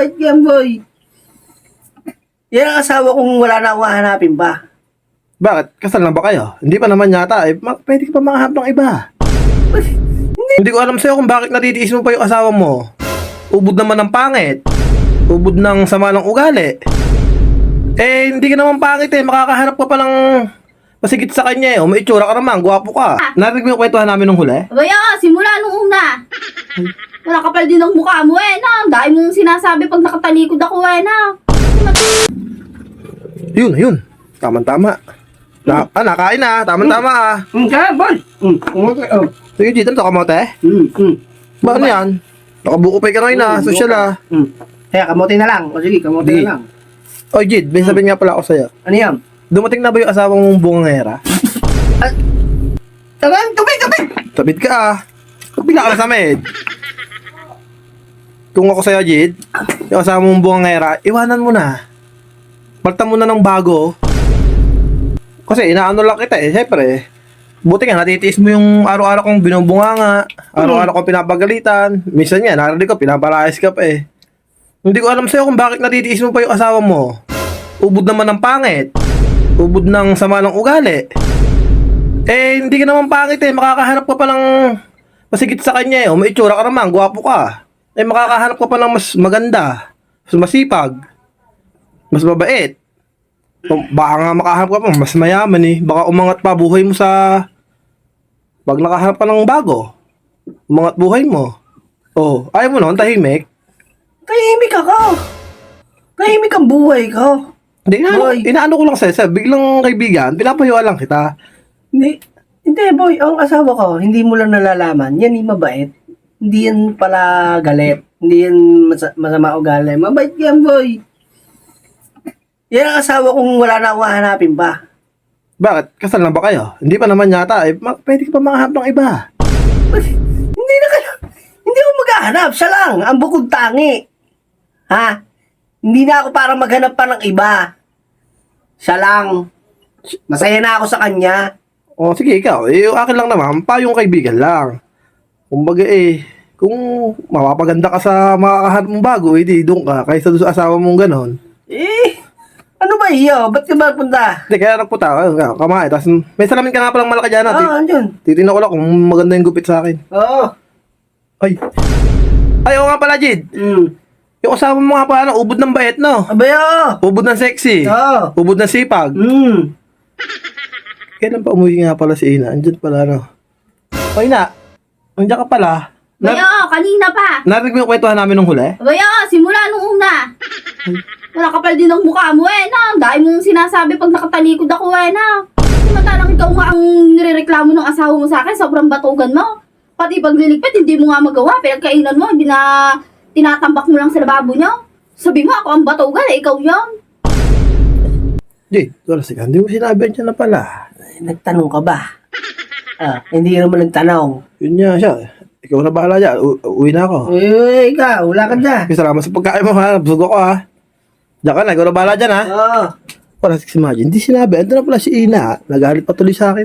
Wait yan, boy. Yan ang asawa kong wala na akong hahanapin pa. Bakit? Kasal na ba kayo? Hindi pa naman yata. Pwede ka pa makahanap ng iba. Hindi ko alam sa'yo kung bakit natitiis mo pa yung asawa mo. Ubod naman ng pangit. Ubod ng sama ng ugali. Hindi ka naman pangit makakahanap ka pa ng masigit sa kanya O may itsura ka naman, gwapo ka. Narinig mo yung kwentuhan namin nung huli? Abaya, simula nung una. Wala kapal din ang mukha mo na. Dahil mong sinasabi pag nakatalikod ako na. Yun. Tama-tama. Nakain na. Tama-tama Kaya, boy. Sige, Jid, ano kamote? Ba, ano yan? Nakabuko pa ka ngayon social Kaya, kamote na lang. O sige, kamote Di. na lang. Oy, Jid, may sabihin nga pala ako sa'yo. Ano yan? Dumating na ba yung asawa mong bungangera? Tubig! Tabid ka Huwag bigla ka nasamid. Kung ako sa'yo, Jid, yung asawa mong bungangera, iwanan mo na. Paltan mo na ng bago. Kasi inaano lang kita siyempre. Buti nga, natitiis mo yung araw-araw kong binubunganga, araw-araw kong pinapagalitan. Minsan nga, narinig ko, pinapalayas ka pa Hindi ko alam sa'yo kung bakit natitiis mo pa yung asawa mo. Ubod naman ng pangit. Ubod ng sama ng ugali. Hindi ka naman pangit makakahanap ka pa ng masigit sa kanya O may itsura ka naman, gwapo ka. Makakahanap ka pa ng mas maganda, mas masipag, mas mabait. Baka nga makahanap ka pa, mas mayaman Baka umangat pa buhay mo sa... Pag nakahanap ka ng bago, umangat buhay mo. Ayaw mo nun, tahimik. Tahimik ako. Tahimik ang buhay ko. Hindi, inaano ko lang sa'yo, biglang kaibigan, pinapayuan lang kita. Hindi, boy. Ang asawa ko, hindi mo lang nalalaman. Yan mabait. Hindi yan pala galit. Hindi yan masama ugali. Mabait yan, boy. Yan ang asawa kong wala na akong hahanapin pa. Bakit? Kasal na ba kayo? Hindi pa naman yata. Pwede ka pa makahanap ng iba. Hindi na kayo. Hindi ako maghahanap. Siya lang. Ang bukod tangi. Ha? Hindi na ako para maghanap pa ng iba. Siya lang. Masaya na ako sa kanya. Sige, ikaw. Yung akin lang naman, payong kaibigan lang. Kumbaga kung mapapaganda ka sa makakahanap mong bago, di doon ka. Kaysa doon sa asawa mong ganon. Ano ba iyo? Ba't ka ba punta? Hindi, kaya nagpunta ka. Kamahay. Tapos may salamin ka nga palang malaki dyan. Andyan. Titignan ko lang kung maganda yung gupit sa akin. Oo. Ay, oo nga pala, Jid. Yung asawa mo nga pala, ubod ng bait, no? Abay, oo. Ubod ng sexy. Oo. Ubod ng sipag. Kailan pa umuwi nga pala si Ina? Andyan pala, no? Ina, andyan ka pala. Abaya, kanina pa. Narinig mo yung kwentuhan namin nung huli? Abaya, simula nung una. Wala kapal din ang mukha mo na. Dahil mong sinasabi pag nakatalikod ako na. Matalang ikaw nga ang nirereklamo ng asawa mo sa akin, sobrang batugan mo. Pati pagliligpit, hindi mo nga magawa. Pinagkainan mo, tinatambak mo lang sa lababo niya. Sabi mo, ako ang batugan, ikaw yan. Jade, wala sige. Hindi mo sinabi niya na pala. Nagtanong ka ba? Hindi ka naman nagtanong. Yun niya siya. Ikaw na bahala dyan. Uwi na ako. Ikaw, wala ka dyan. Salamat sa pagkain mo ha. Busog ako ha. Diyan ka na. Ikaw na bahala dyan ha. Oo. Wala si Imagine. Hindi sinabi. Ando na pala si Ina. Nagalit pa tuloy sa akin